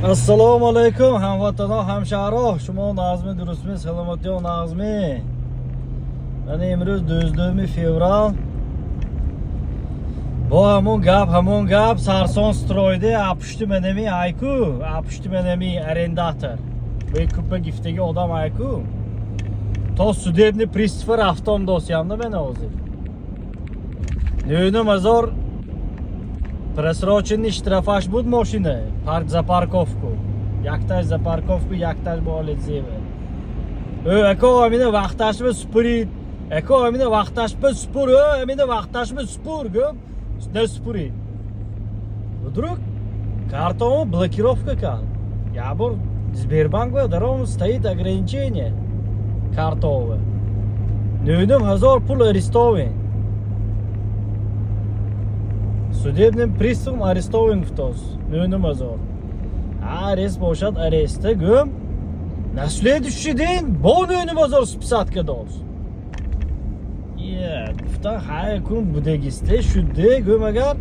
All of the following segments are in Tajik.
Assalomu alaykum hamvatano, hamshahro. Shuma nazmi durustmi, salomatjon nazmi. Mana imroz 12 fevral. Bu hamon gap Sarson stroyda apishti menami ayku, apishti menami arrendator. Bu kupa giftagi odam ayku. To судебный пристав рафтом dosyamda men hozir. Nöni mazor просроченный штрафаш буд машина, парк за парковку. Якташ за парковку, якташ болит зеве. Эко амина вақташ бы спурит. Эко амина вақташ бы спур, амина вақташ бы спур, гм. Не спурит. Вдруг карту блокировка кал. Я бор Сбербанк даром стоит ограничение картовое. Нöни mazor pul арестован. Судебным приставом арестован втос. Нöni mazor. Арест бошад аресты гм. На следующий день бо нöni mazor списатка дос. Гуфта хай кун будегисте шуде гм агар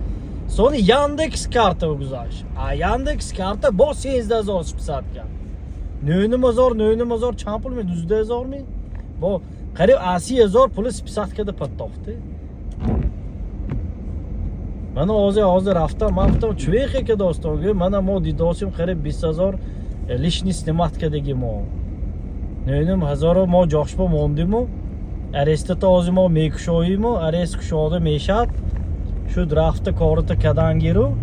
сони Яндекс карта гузаш. А Яндекс карта бо 13000 списатка. нöni mazor чанд пул ми 12000 ми? Бо қариб 80000 пул списаткада паттофте. Мана hozir рафтам, ман гуфтам чувехе ки достон, мана мо дидосим қариб 20000 лишний сниматка деги мо. нöni ҳазоро мо ҷошпо мондиму, арести този мо мекушоиму, арест кушода мешад, шуд рафта кората кадангиру,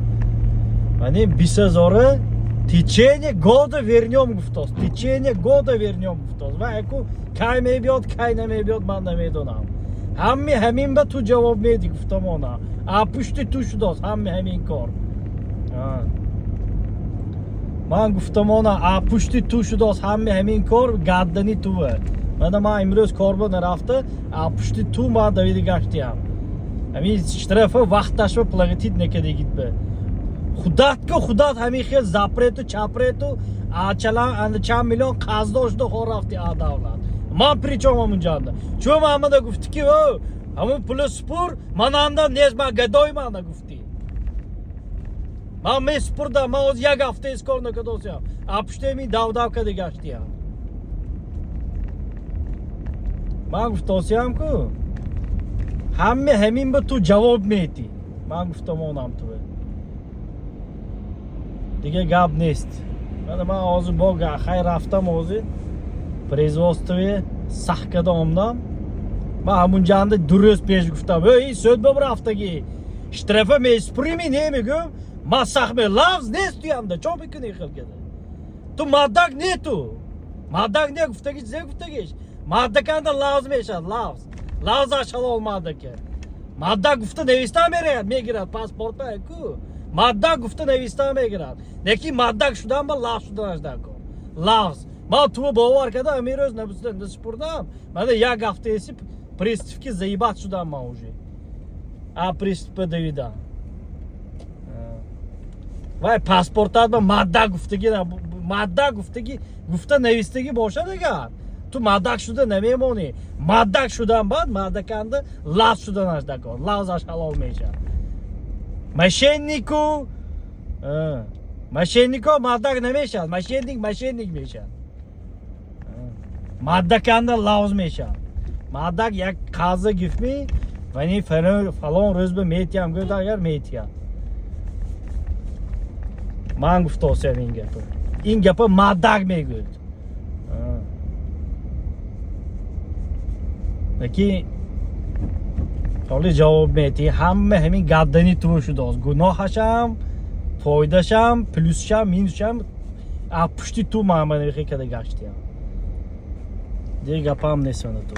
мани 20000 течение года вернем гуфтос, течение года вернем гуфтос. Ва яку кай мебиёд, кай намебиёд, ман намедонам. Ҳамин ба ту ҷавоб меди гуфтам она. А пушти ту шудост ҳамин кор. Ман гуфтам она, а пушти ту шудост ҳамин кор гаддани туве. Мана ман имрӯз корбон рафта, а пушти ту ман давида гаштиам. Ҳамин штрафа вақташва плагатит некадегид бе. Худат ҳамин хел запрету чапрету чанд миллион қарз дошту хо рафти а давлат. Ман причём амунҷанда. Чӯ мамада гуфти ки ҳамун пули спур мананда нест, ман гадои манда гуфти. Ман меспурдам, ман ҳозир як ҳафта эс кор накардосям. А пуштеми давкаде гаштиям. Ман гуфтосиям ку ҳамин ба ту ҷавоб меди. Ман гуфтам онам ту. Дига гап нест. Ман ҳозир бо хай рафтам ҳозир производстве сахкада омдам. Ман ҳамунҷанда дуруст пеш гуфтам. Ин судба рафтаги штрафа меспурими немегӯм. Ман сахме лавз нест туямда. Чо мекунӣ хел када? Ту маддак не ту. Маддак не гуфтагиш, зе гуфтагиш. Маддаканда лавз мешад, лавз. Лавзаш ҳалол маддаке. Маддак гуфта невиста мегирад паспорта ку. Маддак гуфта невиста мегирад. Неки маддак шудан ба лавз шуданаш дако. Лавз. Ман ту бовар када амирӯз наспурдам. Мана як ҳафта эси приставки заибат шудам ман уже. А пристава давидам. Вай паспортат ба маддак гуфтаги гуфта навистаги бошад агар. Ту маддак шуда намемонӣ. Маддак шудан баъд маддаканда лавз шуданаш дако. Лавзаш ҳалол мешад. Мошеннико маддак намешад. Мошенник мешад. Маддаканда лавз мешад. Маддак як қаза гифми, вани фалон рӯз ба метиям гӯд агар метиям. Ман гуфтосиям ин гапа. Ин гапа маддак мегӯд. Леки ҳоли ҷавоб мети ҳамин гаддани ту шудааст. Гуноҳашам, фоидашам, плюсшам, минусшам аз пушти ту ман мехе када гаштиям. Дига гапам нест ана ту.